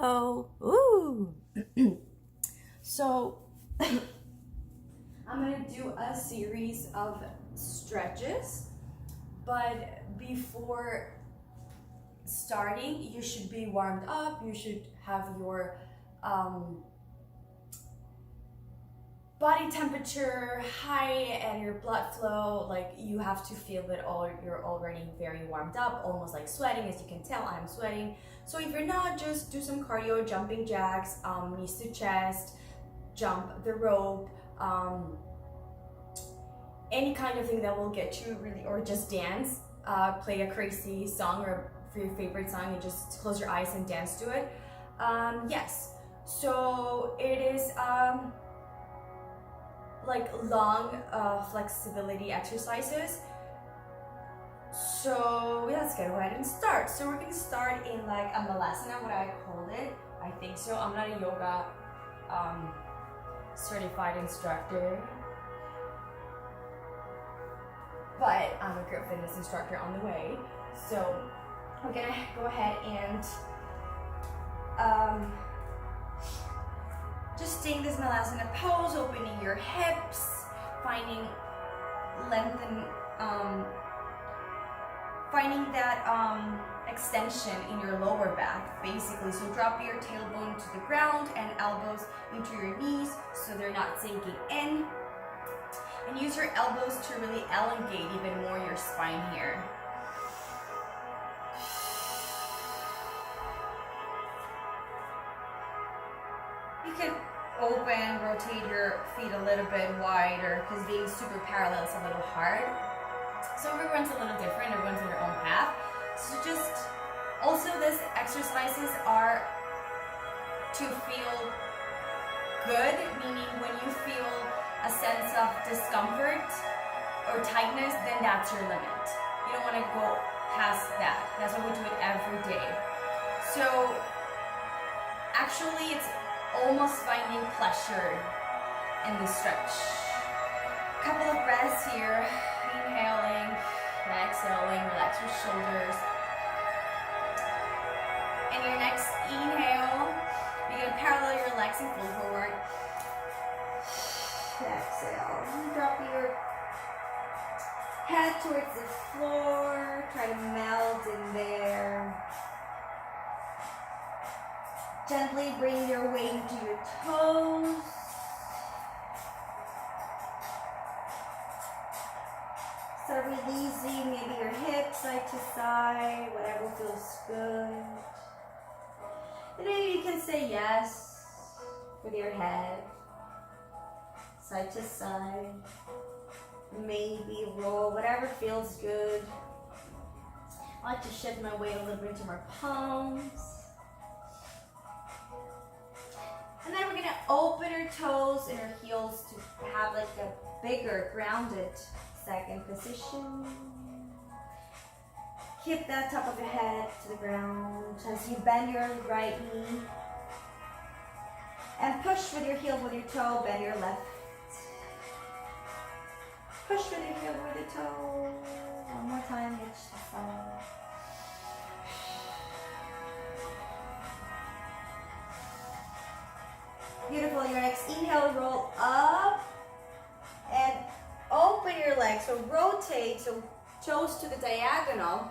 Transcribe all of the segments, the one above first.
Hello. Ooh. So I'm gonna do a series of stretches, but before starting, you should be warmed up. You should have your body temperature high and your blood flow, like you have to feel that you're already very warmed up, almost like sweating. As you can tell, I'm sweating. So if you're not, just do some cardio, jumping jacks, knees to chest, jump the rope, any kind of thing that will get you really, or just dance, play a crazy song or for your favorite song and just close your eyes and dance to it. Yes, so it is like long flexibility exercises. So let's go ahead and start. So we're gonna start in like a malasana, what I called it. I think so. I'm not a yoga certified instructor, but I'm a group fitness instructor on the way. So we're gonna go ahead and just stay in this malasana pose, opening your hips, finding length and finding that extension in your lower back, basically. So drop your tailbone to the ground and elbows into your knees so they're not sinking in. And use your elbows to really elongate even more your spine here. You can open, rotate your feet a little bit wider because being super parallel is a little hard. So everyone's a little different, everyone's on their own path. So just, also these exercises are to feel good, meaning when you feel a sense of discomfort or tightness, then that's your limit. You don't want to go past that. That's why we do it every day. So actually it's almost finding pleasure in the stretch. Couple of breaths here. Inhaling and exhaling, relax your shoulders. And your next inhale, you're going to parallel your legs and fold forward. Exhale. Drop your head towards the floor. Try to melt in there. Gently bring your weight into your toes. Start releasing maybe your hips side to side, whatever feels good. And maybe you can say yes with your head, side to side. Maybe roll, whatever feels good. I like to shift my weight a little bit into my palms. And then we're gonna open our toes and our heels to have like a bigger, grounded second position. Keep that top of your head to the ground as you bend your right knee. And push with your heel with your toe, bend your left. Push with your heel with your toe. One more time, reach the side. Beautiful. Your next inhale, roll up and open your legs. So rotate, so toes to the diagonal,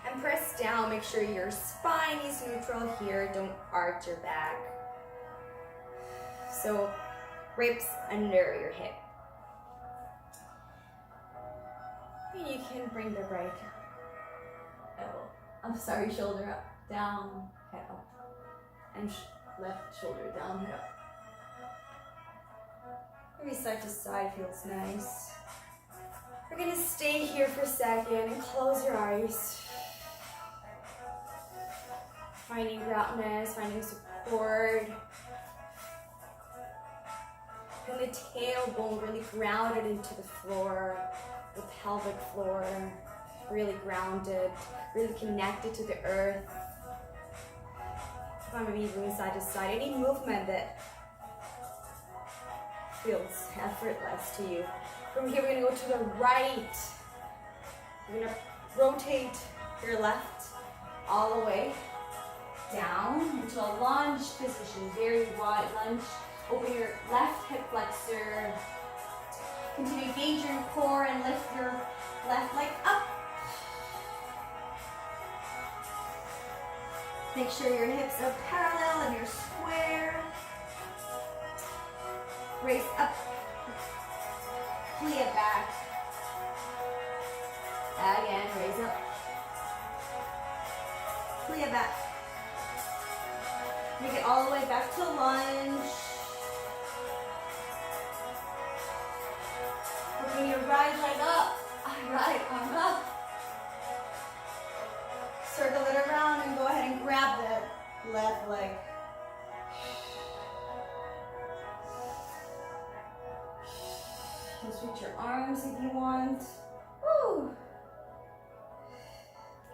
and press down. Make sure your spine is neutral here. Don't arch your back. So ribs under your hip. And you can bring the right shoulder up, down, head up, and left shoulder down, head up. Maybe side to side feels nice. We're gonna stay here for a second and close your eyes. Finding groundness, finding support. And the tailbone really grounded into the floor, the pelvic floor, really grounded, really connected to the earth. Maybe moving side to side, any movement that feels effortless to you. From here, we're gonna go to the right. We're gonna rotate your left all the way. down into a lunge position, very wide lunge. Open your left hip flexor. Continue to engage your core and lift your left leg up. Make sure your hips are parallel and you're square. Raise up. Plie back. Again, raise up. Plie back. Make it all the way back to lunge. Bring your right leg up. Right arm up. Circle it around and go ahead and grab the left leg. Just reach your arms if you want. Woo!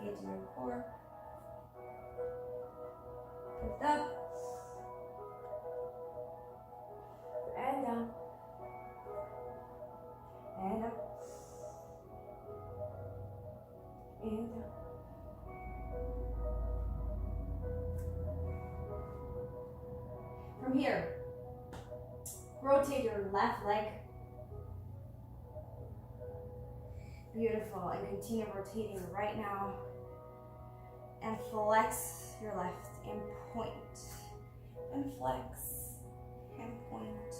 Get to your core. Lift up. And down. And up. And down. From here, rotate your left leg. Beautiful. And continue rotating right now. And flex your left and point. And flex and point.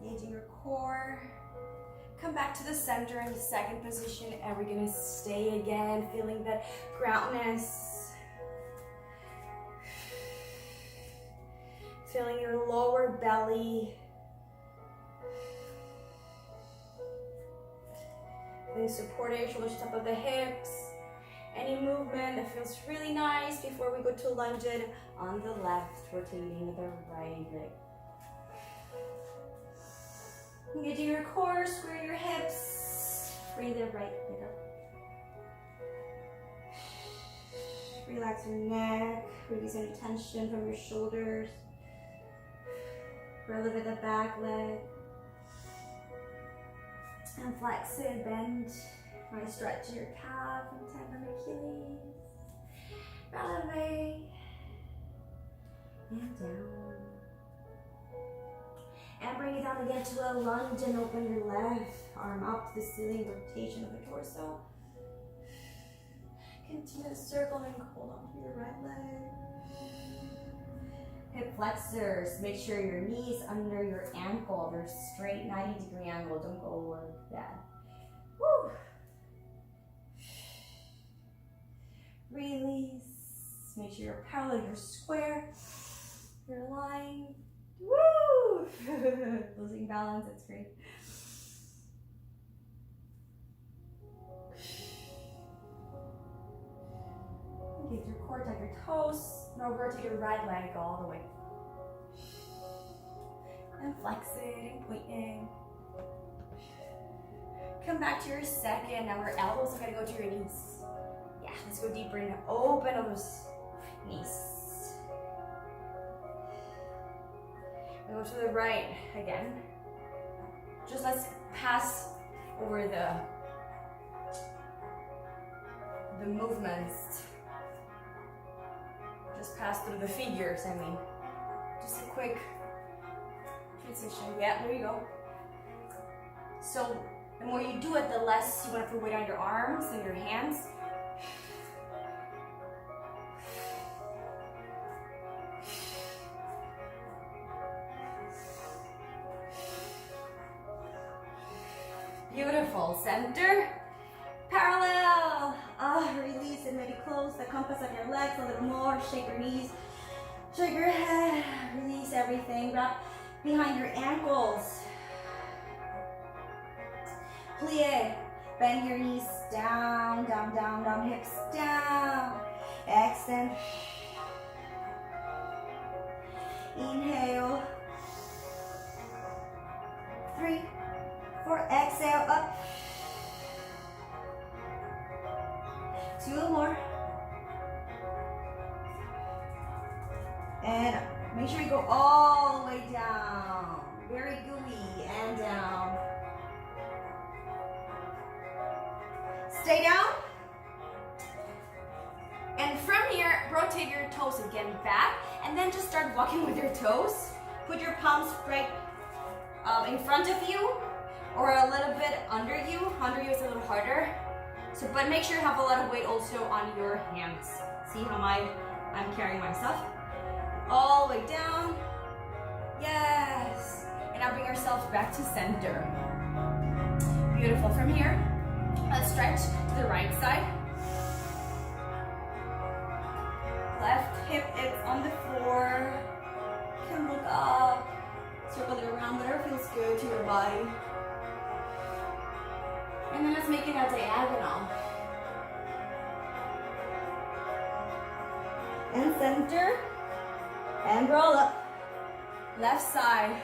Engaging your core. Come back to the center in the second position, and we're gonna stay again, feeling that groundness. Feeling your lower belly. Feeling support at your shoulders, top of the hips. Any movement that feels really nice before we go to lunge it on the left, rotating the right leg. Engaging your core, square your hips. Bring the right leg up. Relax your neck. Release any tension from your shoulders. Elevate the back leg. And flex it, bend. Right, stretch your calf and tendon Achilles. Elevate. And down. And bring it down again to a lunge and open your left arm up to the ceiling, rotation of the torso. Continue to circle and hold on to your right leg. Hip flexors, make sure your knees under your ankle. They're straight, 90-degree angle. Don't go over that. Woo! Release. Make sure you're parallel, you're square, you're aligned. Woo! Losing balance, that's great. Engage your core, tuck your toes. Now rotate your right leg all the way. And flex it and point in. Come back to your second. Now our elbows are gonna go to your knees. Yeah, let's go deeper and open those knees. Go to the right again. Just let's pass over the movements. Just pass through the figures, I mean. Just a quick transition. Yeah, there you go. So the more you do it, the less you want to put weight on your arms and your hands. Beautiful. Center. Parallel. Release and maybe close the compass of your legs a little more. Shake your knees. Shake your head. Release everything. Wrap behind your ankles. Plie. Bend your knees down, down, down, down. Hips down. Extend. Inhale. 3, 4. Exhale. Up. 2 more. And make sure you go all the way down. Very gooey. And down. Stay down. And from here, rotate your toes again back, and then just start walking with your toes. Put your palms right in front of you, or a little bit under you. Under you is a little harder. So, but make sure you have a lot of weight also on your hands. See how I'm carrying myself? All the way down. Yes. And now bring ourselves back to center. Beautiful. From here, let's stretch to the right side. Left hip is on the floor. You can look up. Circle it around, whatever feels good to your body. And then let's make it a diagonal. And center. And roll up. Left side.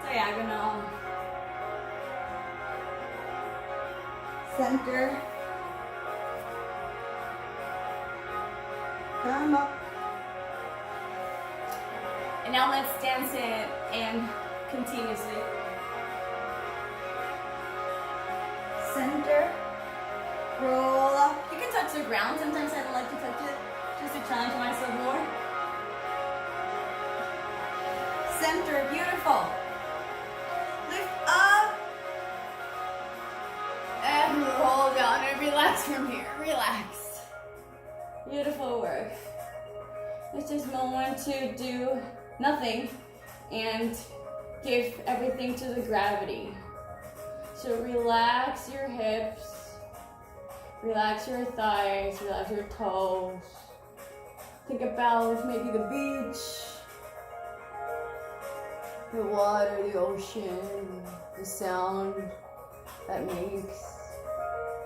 Diagonal. Center. Come up. And now let's dance it and continuously. Center. Roll up. You can touch the ground. Sometimes I don't like to touch it, just to challenge myself more. Center. Beautiful. Lift up. And roll down and relax from here. Relax. Beautiful work. It's just moment to do nothing and give everything to the gravity. So relax your hips, relax your thighs, relax your toes. Think about maybe the beach, the water, the ocean, the sound that makes,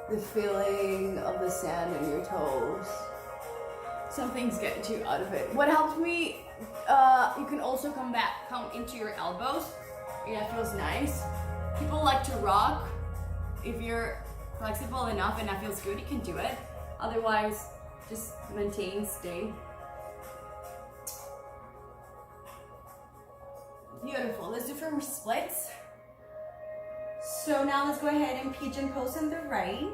the feeling of the sand in your toes. Something's getting you out of it. What helps me, you can also come into your elbows. Yeah, that feels nice. People like to rock. If you're flexible enough and that feels good, you can do it. Otherwise, just maintain, stay. Beautiful. Let's do some splits. So now let's go ahead and pigeon pose on the right.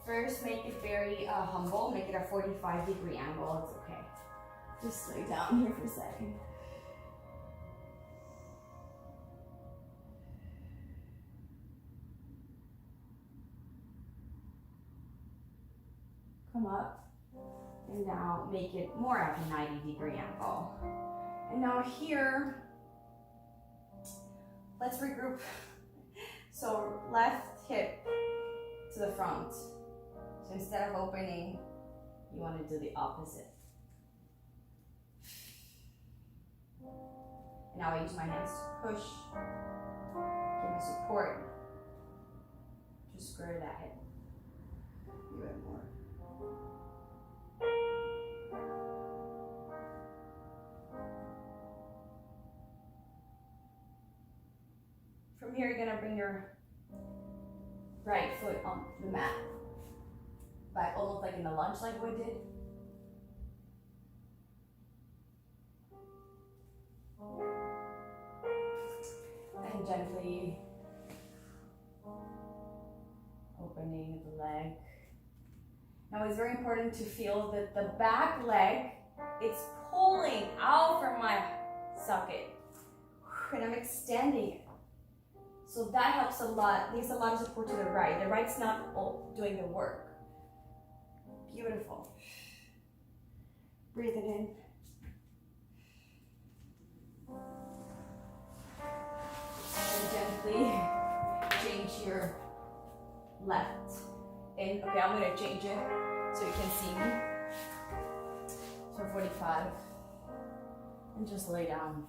First, make it very humble. Make it a 45-degree angle. It's okay. Just lay down here for a second. Come up. And now make it more of a 90-degree angle. And now here, let's regroup. So left hip to the front. So instead of opening, you want to do the opposite. And now I use my hands to push, give me support to square that hip. Do it more. From here, you're gonna bring your right foot on the mat. Back, almost like in the lunge like we did. And gently opening the leg. Now it's very important to feel that the back leg, it's pulling out from my socket. And I'm extending it. So that helps a lot, gives a lot of support to the right. The right's not doing the work. Beautiful. Breathe it in. And gently change your left in. Okay, I'm gonna change it so you can see me. So 45. And just lay down.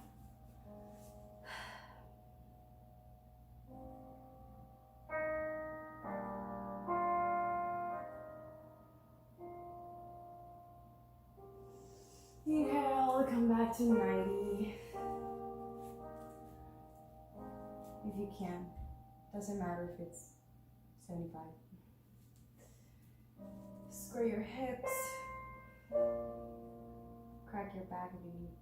Inhale, come back to 90. If you can. Doesn't matter if it's 75. Square your hips. Crack your back if you need.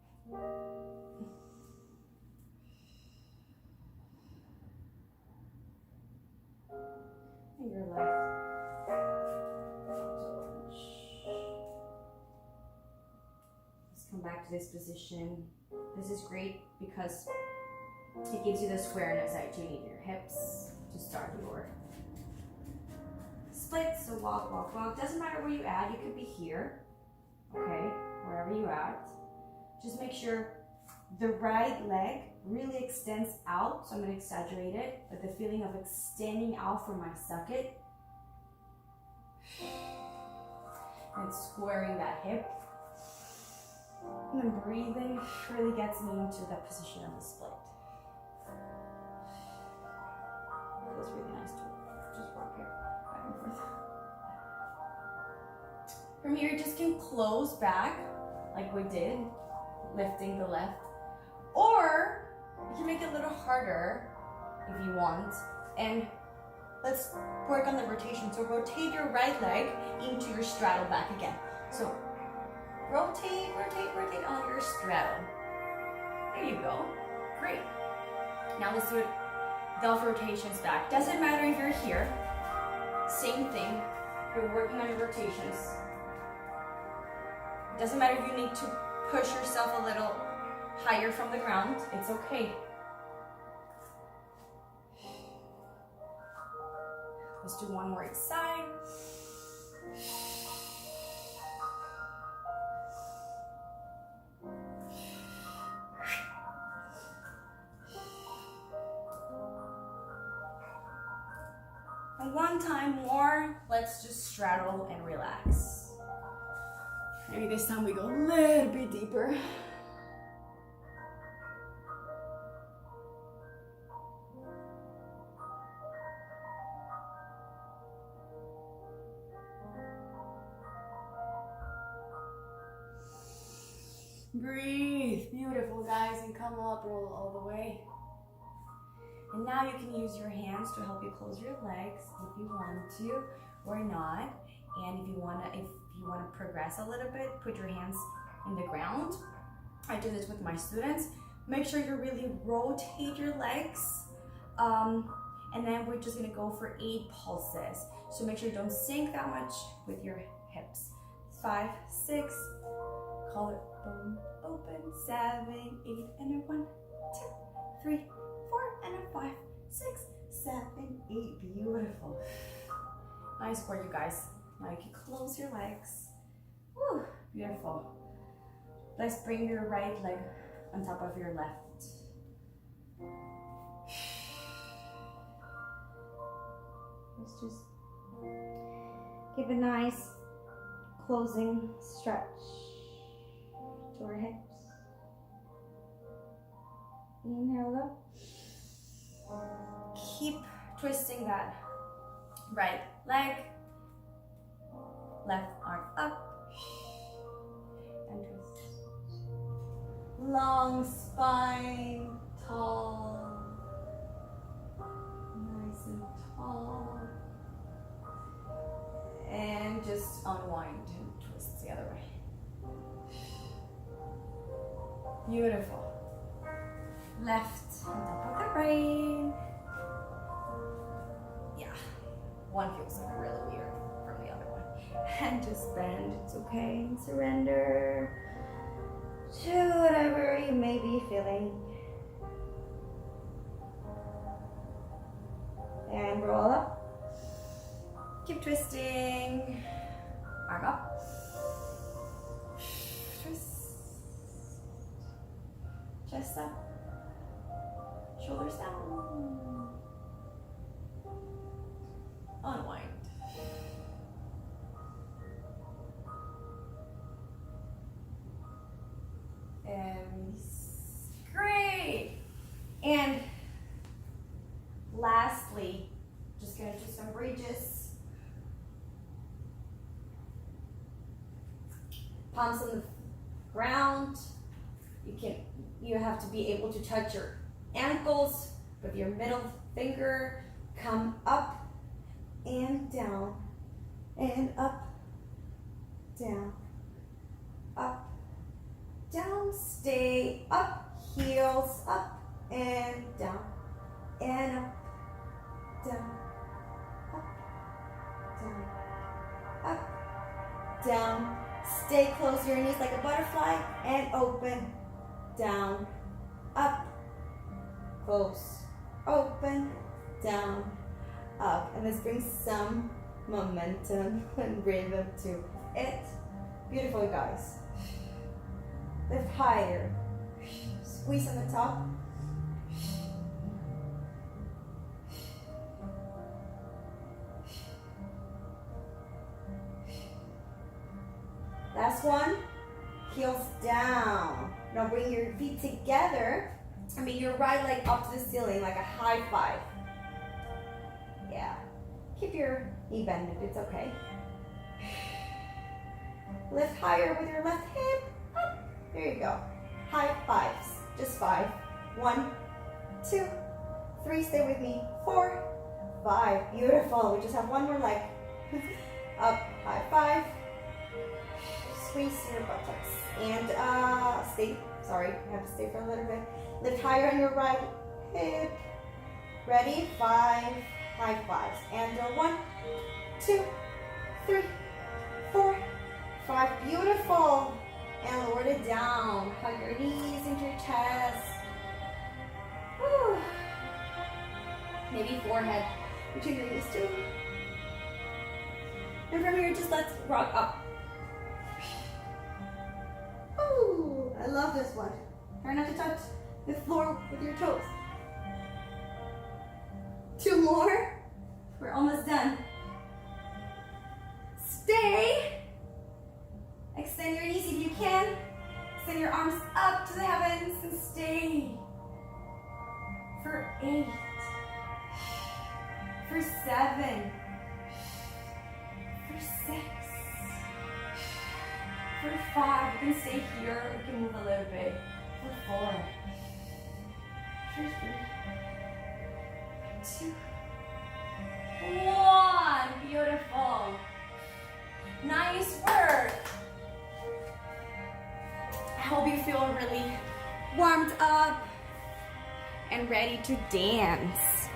back to this position. This is great because it gives you the squareness that you need in your hips to start your split. So walk, walk, walk. Doesn't matter where you at. You could be here, okay, wherever you at. Just make sure the right leg really extends out. So I'm going to exaggerate it, but the feeling of extending out from my socket and squaring that hip. And then breathing really gets me into that position of the split. Feels really nice to just rock it back and forth. From here, you just can close back like we did, lifting the left. Or you can make it a little harder if you want. And let's work on the rotation. So rotate your right leg into your straddle back again. So rotate, rotate, rotate on your straddle. There you go. Great. Now let's do it. Those rotations back. Doesn't matter if you're here. Same thing. You're working on your rotations. Doesn't matter if you need to push yourself a little higher from the ground. It's okay. Let's do one more each side. And one time more, let's just straddle and relax. Maybe this time we go a little bit deeper. Breathe. Beautiful, guys, and come up, roll all the way. And now you can use your hands to help you close your legs if you want to or not. And if you wanna progress a little bit, put your hands in the ground. I do this with my students. Make sure you really rotate your legs. And then we're just gonna go for 8 pulses. So make sure you don't sink that much with your hips. 5, 6, collarbone open, 7, 8, and a 1, 2, 3, 4, and a 5, 6, 7, 8. Beautiful. Nice work, you guys. Now you can close your legs. Woo, beautiful. Let's bring your right leg on top of your left. Let's just give a nice closing stretch to our hips. Inhale up. Keep twisting that right leg. Left arm up. And twist. Long spine, tall. Nice and tall. And just unwind and twist the other way. Beautiful. Left on top of the right. Yeah, one feels like really weird from the other one. And just bend, it's okay. Surrender to whatever you may be feeling. And roll up. Keep twisting. Arm up. Twist. Chest up. Shoulders down. Unwind. And great. And lastly, just gonna do some bridges. Palms on the ground. You have to be able to touch your ankles with your middle finger. Come up and down and up, down, up, down. Stay up, heels up and down and up, down, up, down, up, down, Stay close to your knees like a butterfly and open, down, up, close, open, down, up. And let's bring some momentum and rhythm to it. Beautiful, guys. Lift higher. Squeeze on the top. Last one. Heels down. Now bring your feet together and bring your right leg up to the ceiling like a high five. Yeah. Keep your knee bended, it's okay. Lift higher with your left hip. Up. There you go. High fives. Just 5. 1, 2, 3. Stay with me. 4, 5. Beautiful. We just have one more leg. Up. High five. Squeeze your buttocks. And stay. Sorry, I have to stay for a little bit. Lift higher on your right hip. Ready? 5 high fives. And 1, 2, 3, 4, 5. Beautiful. And lower it down. Hug your knees into your chest. Whew. Maybe forehead between your knees too. And from here, just let's rock up. Ooh, I love this one. Try not to touch the floor with your toes. 2 more. We're almost done. Stay. Extend your knees if you can. Extend your arms up to the heavens and stay. For 8. For 7. For 6. For 5. You can stay here. We can move a little bit. For 4. For 3. 2. 1. Beautiful. Nice work. I hope you feel really warmed up and ready to dance.